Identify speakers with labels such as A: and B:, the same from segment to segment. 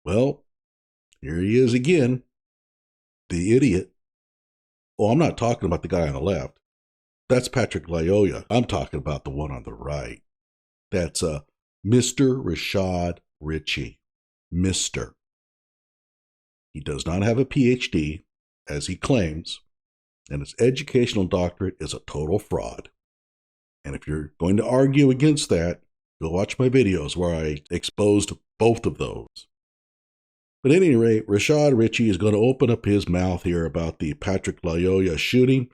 A: Well, here he is again, the idiot. Oh, I'm not talking about the guy on the left. That's Patrick Lyoya. I'm talking about the one on the right. That's Mr. Rashad Richey. Mr. He does not have a PhD, as he claims, and his educational doctorate is a total fraud. And if you're going to argue against that, go watch my videos where I exposed both of those. But at any rate, Rashad Richey is going to open up his mouth here about the Patrick Lyoya shooting,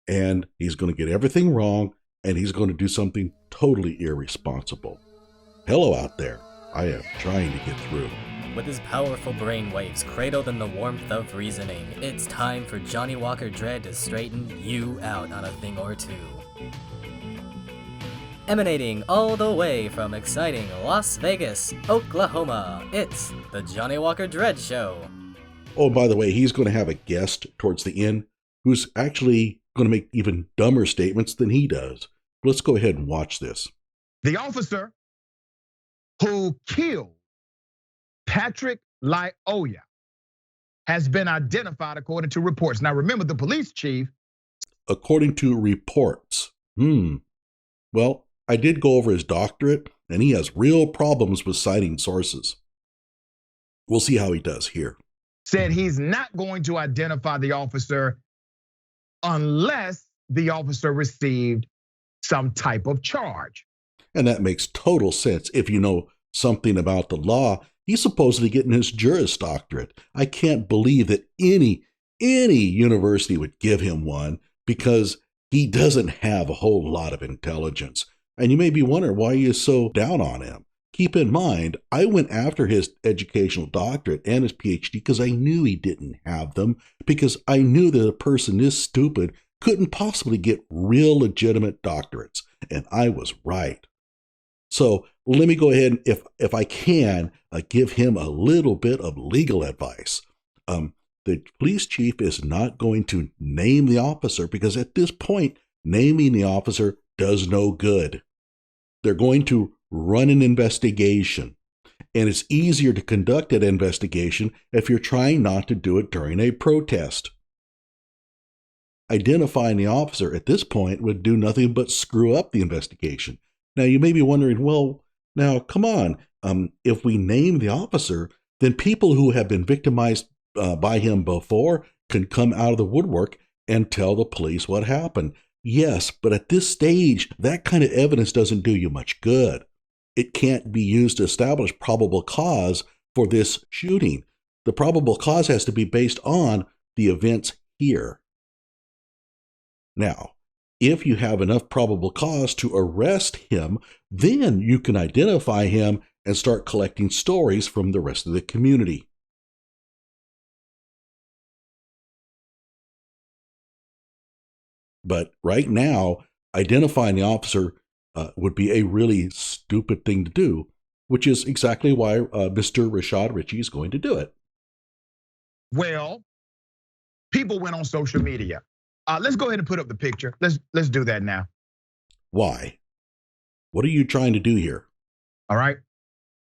A: and he's going to get everything wrong, and he's going to do something totally irresponsible. Hello out there. I am trying to get through.
B: With his powerful brainwaves cradled in the warmth of reasoning, it's time for Johnny Walker Dread to straighten you out on a thing or two. Emanating all the way from exciting Las Vegas, Oklahoma, it's the Johnny Walker Dread Show.
A: Oh, by the way, he's going to have a guest towards the end who's actually going to make even dumber statements than he does. Let's go ahead and watch this.
C: The officer who killed Patrick Lyoya has been identified according to reports. Now, remember, the police chief.
A: According to reports. Well, I did go over his doctorate, and he has real problems with citing sources. We'll see how he does here.
C: Said he's not going to identify the officer unless the officer received some type of charge.
A: And that makes total sense if you know something about the law. He's supposedly getting his Juris Doctorate. I can't believe that any university would give him one because he doesn't have a whole lot of intelligence. And you may be wondering why he is so down on him. Keep in mind, I went after his educational doctorate and his PhD because I knew he didn't have them, because I knew that a person this stupid couldn't possibly get real legitimate doctorates. And I was right. So let me go ahead and, if I can, give him a little bit of legal advice. The police chief is not going to name the officer because at this point, naming the officer does no good. They're going to run an investigation, and it's easier to conduct that investigation if you're trying not to do it during a protest. Identifying the officer at this point would do nothing but screw up the investigation. Now, you may be wondering, well, now, come on. If we name the officer, then people who have been victimized by him before can come out of the woodwork and tell the police what happened. Yes, but at this stage, that kind of evidence doesn't do you much good. It can't be used to establish probable cause for this shooting. The probable cause has to be based on the events here. Now, if you have enough probable cause to arrest him, then you can identify him and start collecting stories from the rest of the community. But right now, identifying the officer would be a really stupid thing to do, which is exactly why Mr. Rashad Richey is going to do it.
C: Well, people went on social media. Let's go ahead and put up the picture. Let's do that now.
A: Why? What are you trying to do here?
C: All right.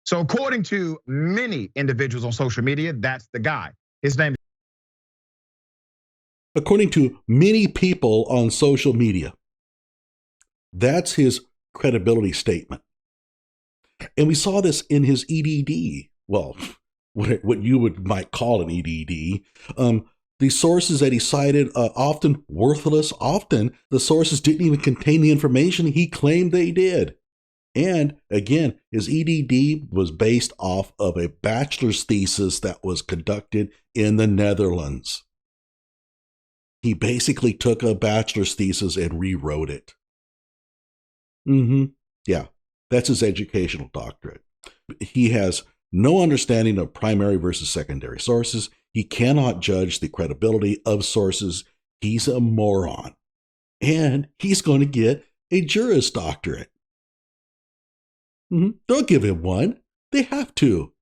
C: So according to many individuals on social media, that's the guy. His name.
A: According to many people on social media, that's his credibility statement. And we saw this in his EDD. Well, what you might call an EDD. The sources that he cited, often worthless. Often the sources didn't even contain the information he claimed they did. And again, his EDD was based off of a bachelor's thesis that was conducted in the Netherlands. He basically took a bachelor's thesis and rewrote it. Yeah, that's his educational doctorate. He has no understanding of primary versus secondary sources. He cannot judge the credibility of sources. He's a moron. And he's going to get a Juris Doctorate. Don't give him one. They have to.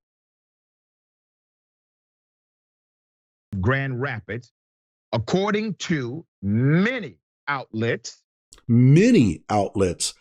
C: Grand Rapids, according to many outlets.
A: Many outlets.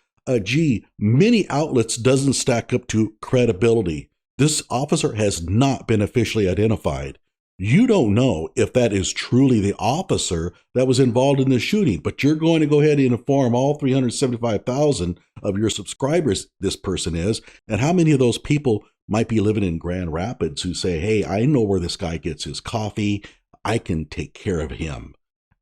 A: Many outlets doesn't stack up to credibility. This officer has not been officially identified. You don't know if that is truly the officer that was involved in the shooting, but you're going to go ahead and inform all 375,000 of your subscribers this person is, and how many of those people might be living in Grand Rapids who say, hey, I know where this guy gets his coffee. I can take care of him.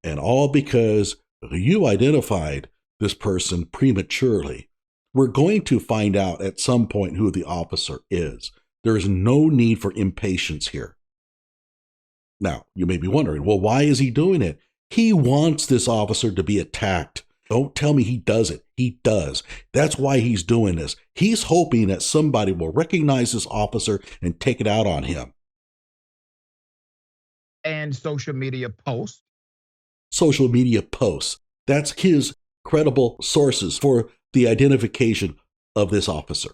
A: And all because you identified this person prematurely. We're going to find out at some point who the officer is. There is no need for impatience here. Now, you may be wondering, well, why is he doing it? He wants this officer to be attacked. Don't tell me he doesn't. He does. That's why he's doing this. He's hoping that somebody will recognize this officer and take it out on him.
C: And social media posts.
A: Social media posts. That's his credible sources for the identification of this officer.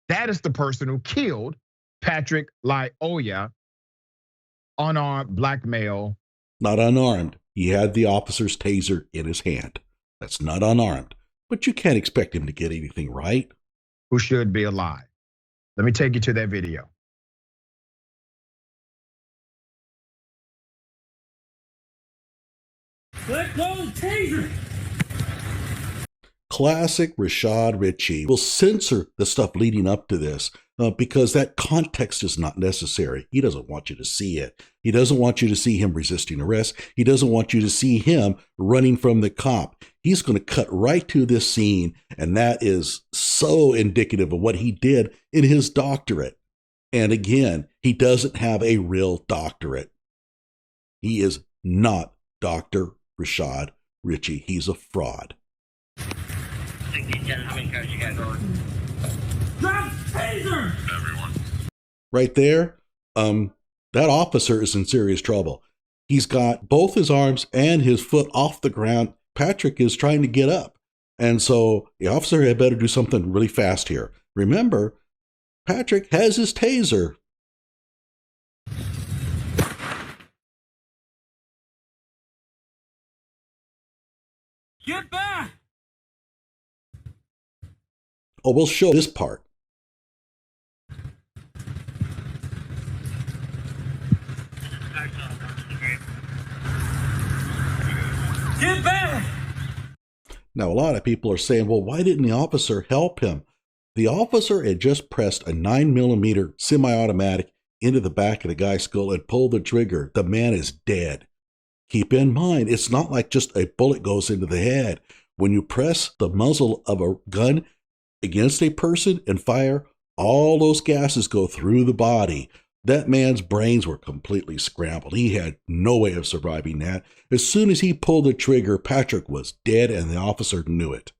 C: That is the person who killed Patrick Lyoya, unarmed black male.
A: Not unarmed. He had the officer's taser in his hand. That's not unarmed. But you can't expect him to get anything right.
C: Who should be alive. Let me take you to that video.
D: Let go of the taser.
A: Classic Rashad Richey will censor the stuff leading up to this because that context is not necessary. He doesn't want you to see it. He doesn't want you to see him resisting arrest. He doesn't want you to see him running from the cop. He's going to cut right to this scene, and that is so indicative of what he did in his doctorate. And again, he doesn't have a real doctorate. He is not Dr. Rashad Richey. He's a fraud.
D: How many cars you got going? Drop taser! Everyone.
A: Right there, that officer is in serious trouble. He's got both his arms and his foot off the ground. Patrick is trying to get up. And so the officer had better do something really fast here. Remember, Patrick has his taser.
D: Get back!
A: Oh, we'll show this part.
D: Get back!
A: Now, a lot of people are saying, well, why didn't the officer help him? The officer had just pressed a 9mm semi-automatic into the back of the guy's skull and pulled the trigger. The man is dead. Keep in mind, it's not like just a bullet goes into the head. When you press the muzzle of a gun against a person and fire, all those gases go through the body. That man's brains were completely scrambled. He had no way of surviving that. As soon as he pulled the trigger, Patrick was dead, and the officer knew it.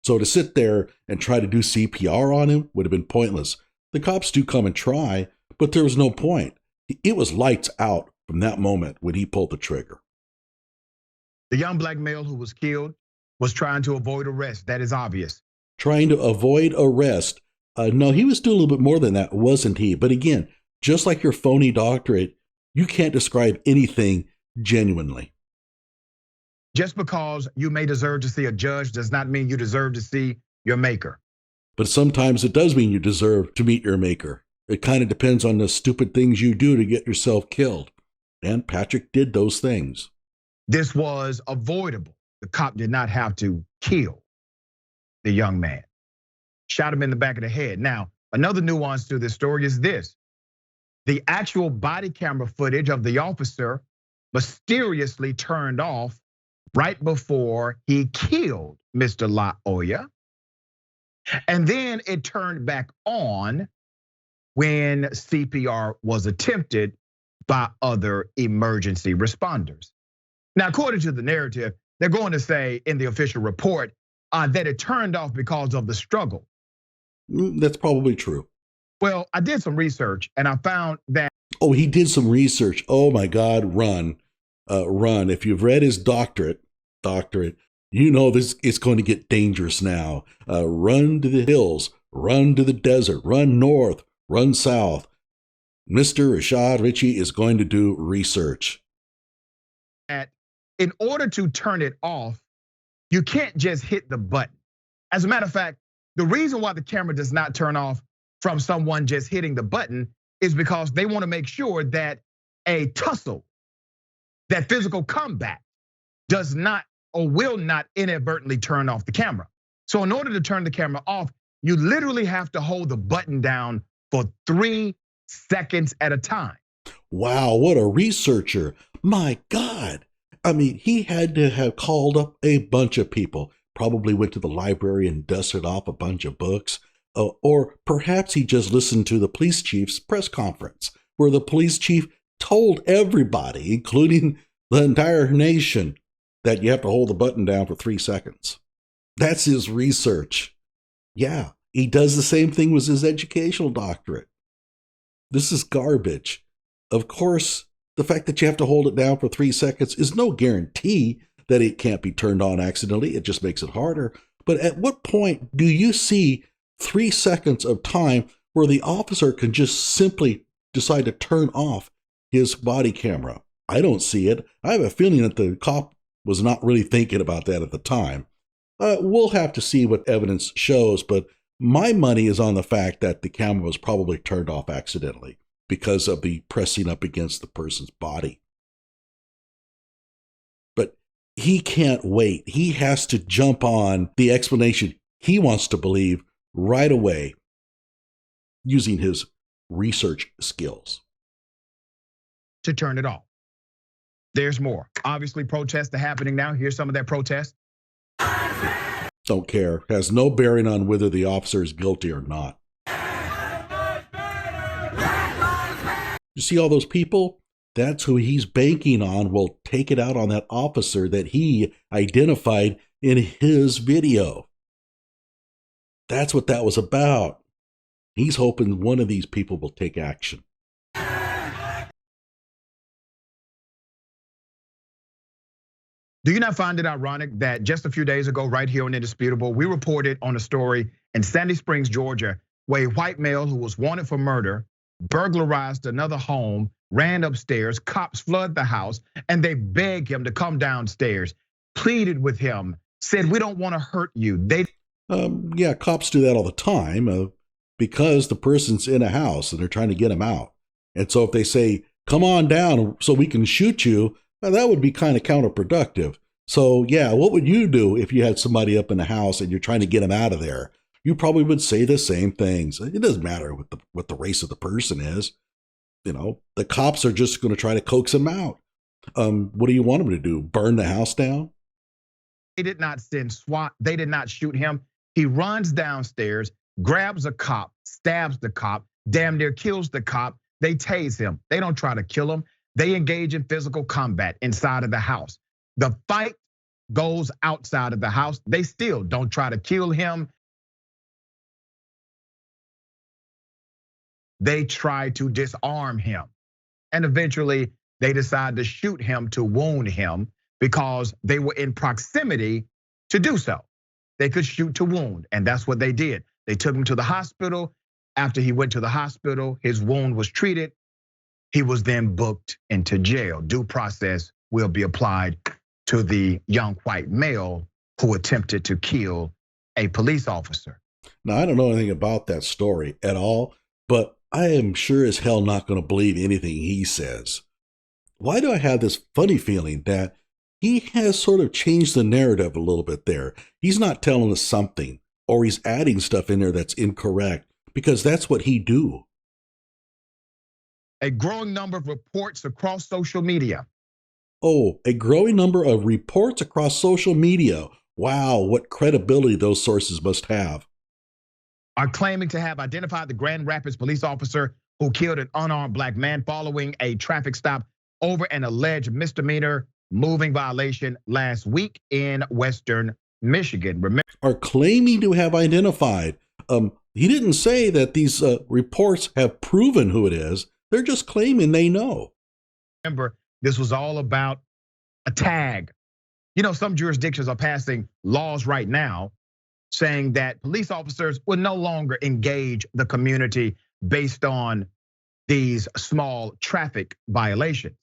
A: So to sit there and try to do CPR on him would have been pointless. The cops do come and try, but there was no point. It was lights out from that moment when he pulled the trigger.
C: The young black male who was killed was trying to avoid arrest. That is obvious.
A: Trying to avoid arrest. No, he was doing a little bit more than that, wasn't he? But again, just like your phony doctorate, you can't describe anything genuinely.
C: Just because you may deserve to see a judge does not mean you deserve to see your maker.
A: But sometimes it does mean you deserve to meet your maker. It kind of depends on the stupid things you do to get yourself killed. And Patrick did those things.
C: This was avoidable. The cop did not have to kill the young man. Shot him in the back of the head. Now, another nuance to this story is this. The actual body camera footage of the officer mysteriously turned off right before he killed Mr. Lyoya. And then it turned back on when CPR was attempted by other emergency responders. Now, according to the narrative, they're going to say in the official report that it turned off because of the struggle.
A: That's probably true.
C: Well, I did some research and I found that.
A: Oh, he did some research. Oh my God, run. If you've read his doctorate, you know this is going to get dangerous now. Run to the hills, run to the desert, run north, run south. Mr. Rashad Richey is going to do research.
C: In order to turn it off, you can't just hit the button. As a matter of fact, the reason why the camera does not turn off from someone just hitting the button is because they want to make sure that a tussle, that physical combat, does not or will not inadvertently turn off the camera. So in order to turn the camera off, you literally have to hold the button down for 3 seconds at a time.
A: Wow, what a researcher. My God. I mean, he had to have called up a bunch of people, probably went to the library and dusted off a bunch of books. Or perhaps he just listened to the police chief's press conference, where the police chief told everybody, including the entire nation, that you have to hold the button down for 3 seconds. That's his research. Yeah, he does the same thing with his educational doctorate. This is garbage. Of course, the fact that you have to hold it down for 3 seconds is no guarantee that it can't be turned on accidentally. It just makes it harder. But at what point do you see 3 seconds of time where the officer can just simply decide to turn off his body camera? I don't see it. I have a feeling that the cop was not really thinking about that at the time. We'll have to see what evidence shows, but my money is on the fact that the camera was probably turned off accidentally because of the pressing up against the person's body. But he can't wait. He has to jump on the explanation he wants to believe right away using his research skills.
C: To turn it off. There's more. Obviously, protests are happening now. Here's some of that protest.
A: Don't care. Has no bearing on whether the officer is guilty or not. You see all those people? That's who he's banking on will take it out on that officer that he identified in his video. That's what that was about. He's hoping one of these people will take action.
C: Do you not find it ironic that just a few days ago, right here on Indisputable, we reported on a story in Sandy Springs, Georgia, where a white male who was wanted for murder burglarized another home, ran upstairs, cops flood the house, and they begged him to come downstairs, pleaded with him, said, "We don't want to hurt you."
A: Yeah, cops do that all the time because the person's in a house and they're trying to get him out. And so if they say, "Come on down so we can shoot you," that would be kind of counterproductive. So yeah, what would you do if you had somebody up in the house and you're trying to get them out of there? You probably would say the same things. It doesn't matter what the race of the person is. You know, the cops are just going to try to coax him out. What do you want them to do? Burn the house down?
C: They did not send SWAT. They did not shoot him. He runs downstairs, grabs a cop, stabs the cop, damn near kills the cop. They tase him. They don't try to kill him. They engage in physical combat inside of the house. The fight goes outside of the house. They still don't try to kill him. They try to disarm him. And eventually they decide to shoot him to wound him because they were in proximity to do so. They could shoot to wound, and that's what they did. They took him to the hospital. After he went to the hospital, his wound was treated. He was then booked into jail. Due process will be applied to the young white male who attempted to kill a police officer.
A: Now, I don't know anything about that story at all, but I am sure as hell not going to believe anything he says. Why do I have this funny feeling that he has sort of changed the narrative a little bit there? He's not telling us something, or he's adding stuff in there that's incorrect, because that's what he do.
C: A growing number of reports across social media.
A: Oh, a growing number of reports across social media. Wow, what credibility those sources must have.
C: Are claiming to have identified the Grand Rapids police officer who killed an unarmed black man following a traffic stop over an alleged misdemeanor moving violation last week in Western Michigan. Remember,
A: are claiming to have identified. He didn't say that these reports have proven who it is. They're just claiming they know.
C: Remember, this was all about a tag. You know, some jurisdictions are passing laws right now saying that police officers will no longer engage the community based on these small traffic violations.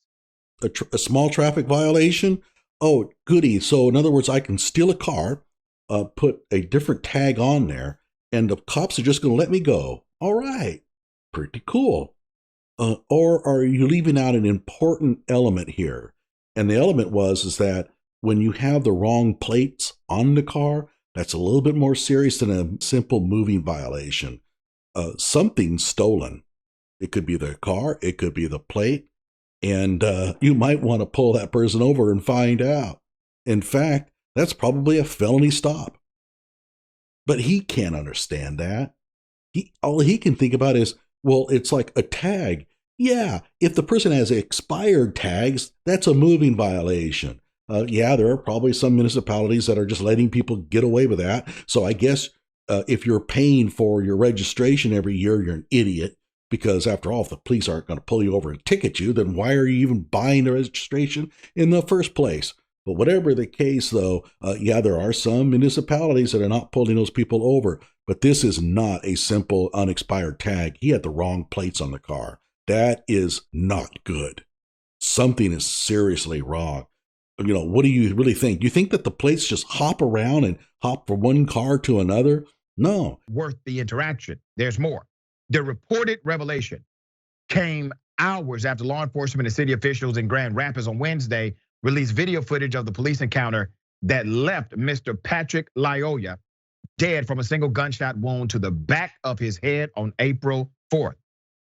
A: A small traffic violation? Oh, goody. So in other words, I can steal a car, put a different tag on there, and the cops are just going to let me go. All right, pretty cool. Or are you leaving out an important element here? And the element is that when you have the wrong plates on the car, that's a little bit more serious than a simple moving violation. Something's stolen. It could be the car, it could be the plate, and you might want to pull that person over and find out. In fact, that's probably a felony stop. But he can't understand that. All he can think about is, well, it's like a tag. Yeah, if the person has expired tags, that's a moving violation. Yeah, there are probably some municipalities that are just letting people get away with that. So I guess if you're paying for your registration every year, you're an idiot. Because after all, if the police aren't going to pull you over and ticket you, then why are you even buying the registration in the first place? But whatever the case, though, yeah, there are some municipalities that are not pulling those people over. But this is not a simple unexpired tag. He had the wrong plates on the car. That is not good. Something is seriously wrong. You know, what do you really think? Do you think that the plates just hop around and hop from one car to another? No.
C: Worth the interaction. There's more. The reported revelation came hours after law enforcement and city officials in Grand Rapids on Wednesday released video footage of the police encounter that left Mr. Patrick Lyoya dead from a single gunshot wound to the back of his head on April 4th.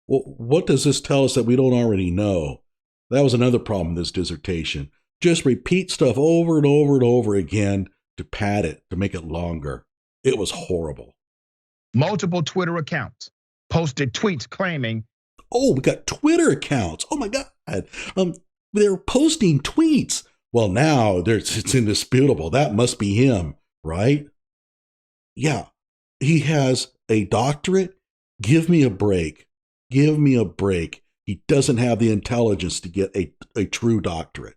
A: Well, what does this tell us that we don't already know? That was another problem in this dissertation. Just repeat stuff over and over and over again to pad it, to make it longer. It was horrible.
C: Multiple Twitter accounts posted tweets claiming,
A: oh, we got Twitter accounts. Oh my God. They're posting tweets. Well, now it's indisputable. That must be him, right? Yeah. He has a doctorate. Give me a break. Give me a break. He doesn't have the intelligence to get a true doctorate.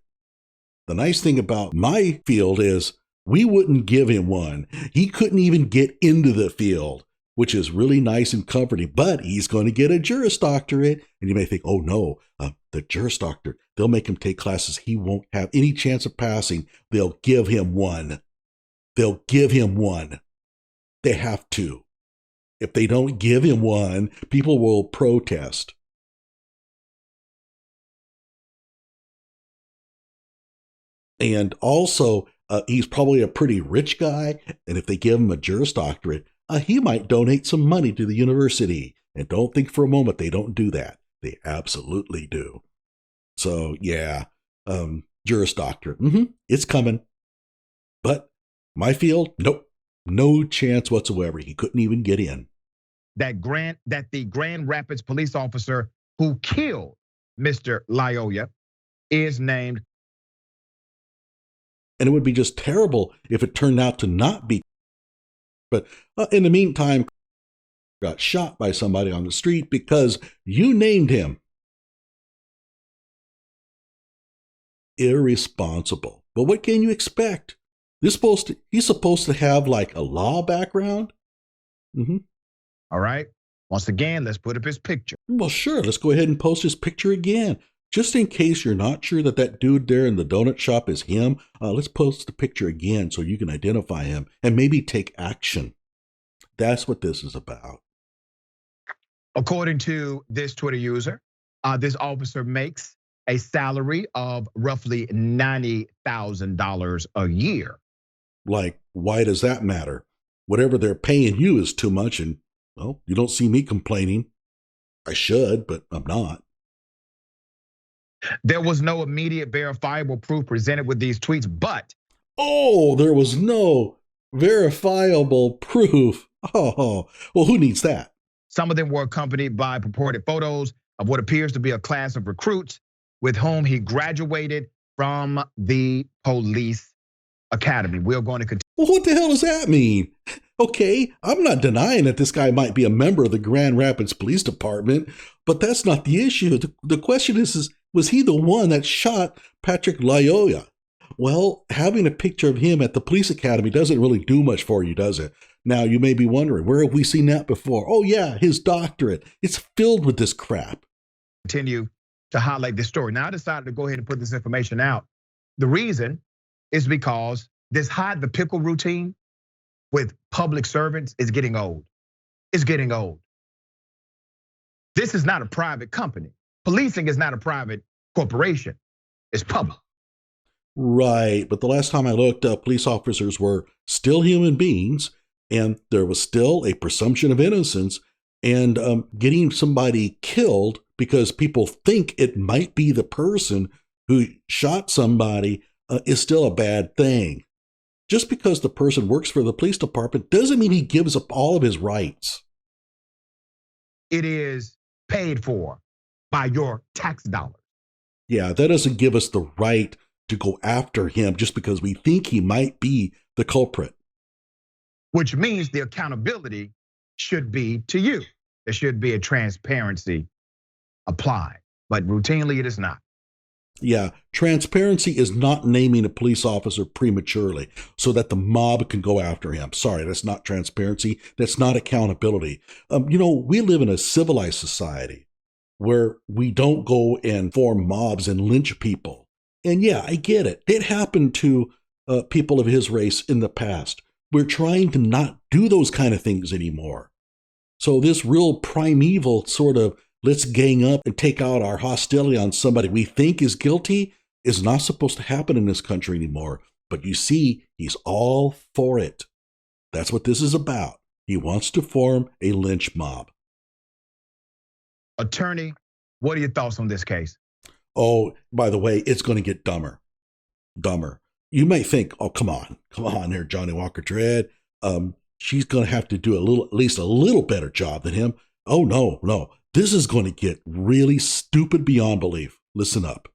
A: The nice thing about my field is we wouldn't give him one. He couldn't even get into the field, which is really nice and comforting, but he's going to get a Juris Doctorate. And you may think, oh no, the Juris Doctorate, they'll make him take classes he won't have any chance of passing. They'll give him one. They'll give him one. They have to. If they don't give him one, people will protest. And also, he's probably a pretty rich guy. And if they give him a Juris Doctorate, he might donate some money to the university. And don't think for a moment they don't do that. They absolutely do. So, yeah, Juris Doctorate. It's coming. But my field, nope. No chance whatsoever. He couldn't even get in.
C: That the Grand Rapids police officer who killed Mr. Lyoya is named.
A: And it would be just terrible if it turned out to not be. But in the meantime, got shot by somebody on the street because you named him. Irresponsible. But what can you expect? He's supposed to have like a law background.
C: All right. Once again, let's put up his picture.
A: Well, sure. Let's go ahead and post his picture again. Just in case you're not sure that dude there in the donut shop is him, let's post the picture again so you can identify him and maybe take action. That's what this is about.
C: According to this Twitter user, this officer makes a salary of roughly $90,000 a year.
A: Like, why does that matter? Whatever they're paying you is too much, and, well, you don't see me complaining. I should, but I'm not.
C: There was no immediate verifiable proof presented with these tweets, but...
A: Oh, there was no verifiable proof. Oh, well, who needs that?
C: Some of them were accompanied by purported photos of what appears to be a class of recruits with whom he graduated from the police academy. We're going to continue.
A: Well, what the hell does that mean? Okay, I'm not denying that this guy might be a member of the Grand Rapids Police Department, but that's not the issue. The question is, was he the one that shot Patrick Lyoya? Well, having a picture of him at the police academy doesn't really do much for you, does it? Now, you may be wondering, where have we seen that before? Oh, yeah, his doctorate. It's filled with this crap.
C: Continue to highlight this story. Now, I decided to go ahead and put this information out. The reason is because this hide the pickle routine with public servants is getting old. It's getting old. This is not a private company. Policing is not a private corporation. It's public.
A: Right, but the last time I looked, police officers were still human beings, and there was still a presumption of innocence, and getting somebody killed because people think it might be the person who shot somebody is still a bad thing. Just because the person works for the police department doesn't mean he gives up all of his rights.
C: It is paid for by your tax dollars.
A: Yeah, that doesn't give us the right to go after him just because we think he might be the culprit.
C: Which means the accountability should be to you. There should be a transparency applied, but routinely it is not.
A: Yeah, transparency is not naming a police officer prematurely so that the mob can go after him. Sorry, that's not transparency. That's not accountability. We live in a civilized society where we don't go and form mobs and lynch people. And yeah, I get it. It happened to people of his race in the past. We're trying to not do those kind of things anymore. So this real primeval sort of let's gang up and take out our hostility on somebody we think is guilty is not supposed to happen in this country anymore. But you see, he's all for it. That's what this is about. He wants to form a lynch mob.
C: Attorney, what are your thoughts on this case?
A: Oh, by the way, it's going to get dumber. You may think, oh, come on there, Johnny Walker Dredd. She's going to have to do at least a little better job than him. Oh, no. This is going to get really stupid beyond belief. Listen up.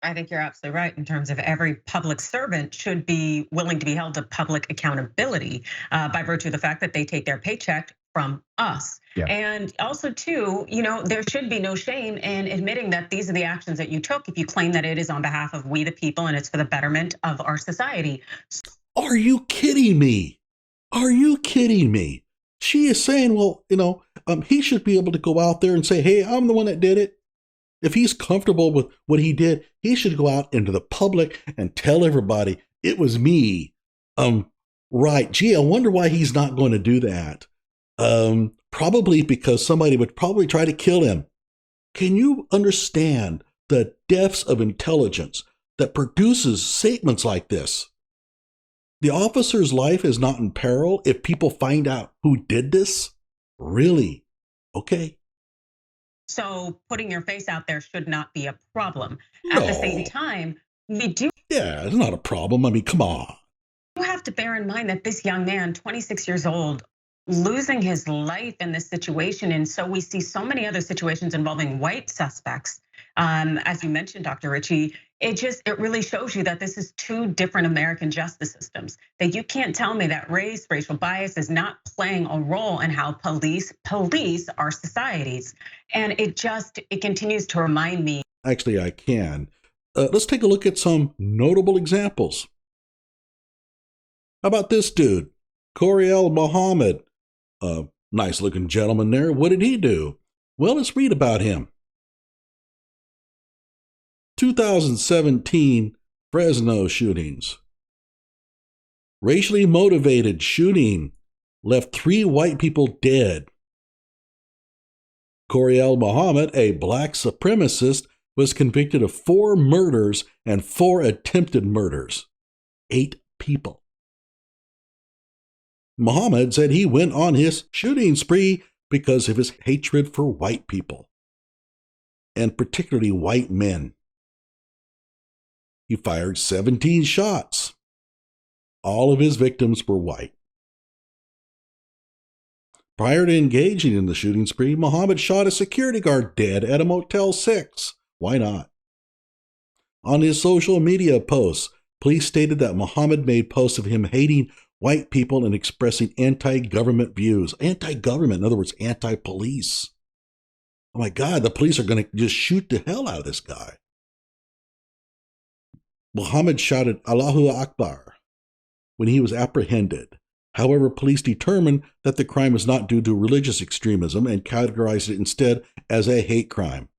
E: I think you're absolutely right in terms of every public servant should be willing to be held to public accountability by virtue of the fact that they take their paycheck from us.
C: Yeah.
E: And also too, there should be no shame in admitting that these are the actions that you took if you claim that it is on behalf of we the people and it's for the betterment of our society.
A: Are you kidding me? She is saying, well, he should be able to go out there and say, hey, I'm the one that did it. If he's comfortable with what he did, he should go out into the public and tell everybody it was me. Right. Gee, I wonder why he's not going to do that. Probably because somebody would probably try to kill him. Can you understand the depths of intelligence that produces statements like this? The officer's life is not in peril if people find out who did this? Really? Okay.
E: So putting your face out there should not be a problem.
A: No.
E: At the same time, we do.
A: Yeah, it's not a problem. I mean, come on.
E: You have to bear in mind that this young man, 26 years old, losing his life in this situation. And so we see so many other situations involving white suspects. As you mentioned, Dr. Richey, it really shows you that this is two different American justice systems. That you can't tell me that racial bias is not playing a role in how police our societies. And it continues to remind me.
A: Actually, I can. Let's take a look at some notable examples. How about this dude, Coriel Muhammad? Nice looking gentleman there. What did he do? Well, let's read about him. 2017 Fresno shootings. Racially motivated shooting left 3 white people dead. Coriel Muhammad, a black supremacist, was convicted of 4 murders and 4 attempted murders. 8 people. Muhammad said he went on his shooting spree because of his hatred for white people, and particularly white men. He fired 17 shots. All of his victims were white. Prior to engaging in the shooting spree, Muhammad shot a security guard dead at a Motel 6. Why not? On his social media posts, police stated that Muhammad made posts of him hating white people and expressing anti-government views. Anti-government, in other words, anti-police. Oh my God, the police are going to just shoot the hell out of this guy. Muhammad shouted Allahu Akbar when he was apprehended. However, police determined that the crime was not due to religious extremism and categorized it instead as a hate crime.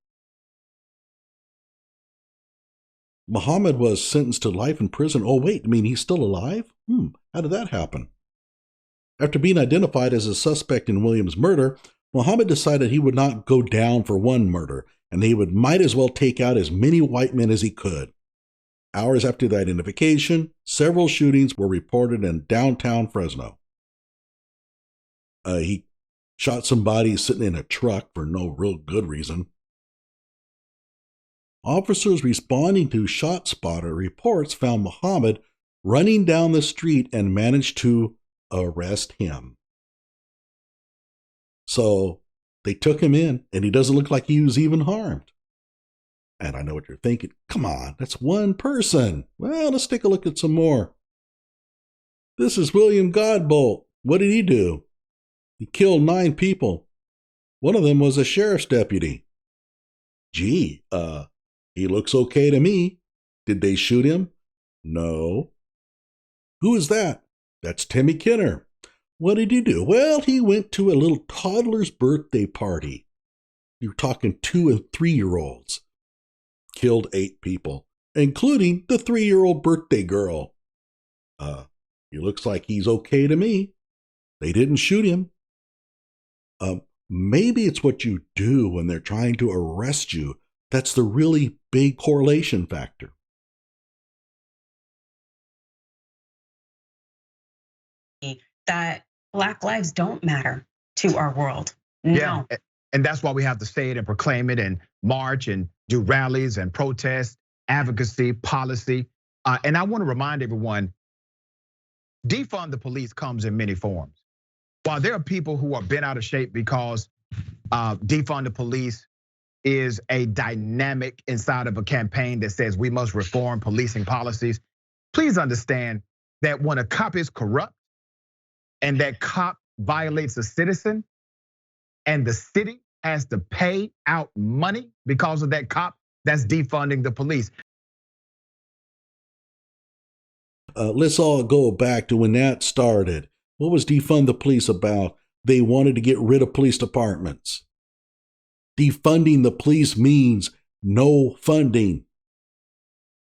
A: Muhammad was sentenced to life in prison. Oh, wait, he's still alive? How did that happen? After being identified as a suspect in Williams' murder, Muhammad decided he would not go down for one murder, and he might as well take out as many white men as he could. Hours after the identification, several shootings were reported in downtown Fresno. He shot somebody sitting in a truck for no real good reason. Officers responding to ShotSpotter reports found Muhammad running down the street and managed to arrest him. So they took him in, and he doesn't look like he was even harmed. And I know what you're thinking. Come on, that's one person. Well, let's take a look at some more. This is William Godbolt. What did he do? He killed 9 people. One of them was a sheriff's deputy. Gee, he looks okay to me. Did they shoot him? No. Who is that? That's Timmy Kinner. What did he do? Well, he went to a little toddler's birthday party. You're talking 2 and 3-year-olds. Killed 8 people, including the 3-year-old birthday girl. He looks like he's okay to me. They didn't shoot him. Maybe it's what you do when they're trying to arrest you. That's the really big correlation factor.
E: That Black lives don't matter to our world. No.
C: Yeah, and that's why we have to say it and proclaim it and march and do rallies and protest, advocacy, policy. And I want to remind everyone, defund the police comes in many forms. While there are people who are bent out of shape because defund the police is a dynamic inside of a campaign that says we must reform policing policies, please understand that when a cop is corrupt and that cop violates a citizen and the city has to pay out money because of that cop, that's defunding the police.
A: Let's all go back to when that started. What was defund the police about? They wanted to get rid of police departments. Defunding the police means no funding.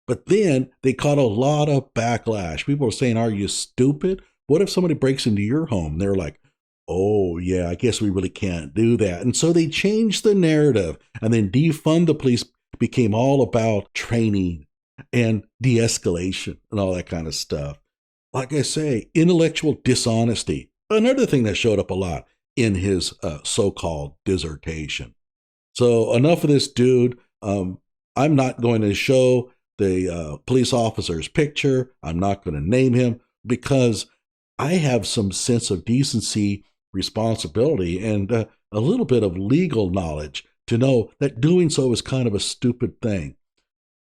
A: But then they caught a lot of backlash. People are saying, are you stupid? What if somebody breaks into your home? They're like, oh yeah, I guess we really can't do that. And so they changed the narrative, and then defund the police became all about training and de-escalation and all that kind of stuff. Like I say, intellectual dishonesty. Another thing that showed up a lot in his so-called dissertation. So enough of this dude. I'm not going to show the police officer's picture. I'm not going to name him because I have some sense of decency, responsibility, and a little bit of legal knowledge to know that doing so is kind of a stupid thing.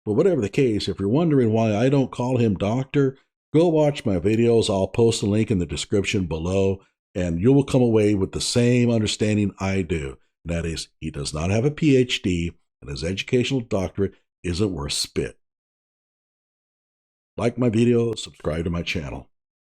A: But whatever the case, if you're wondering why I don't call him doctor, go watch my videos. I'll post a link in the description below, and you will come away with the same understanding I do. And that is, he does not have a PhD, and his educational doctorate isn't worth spit. Like my video, subscribe to my channel.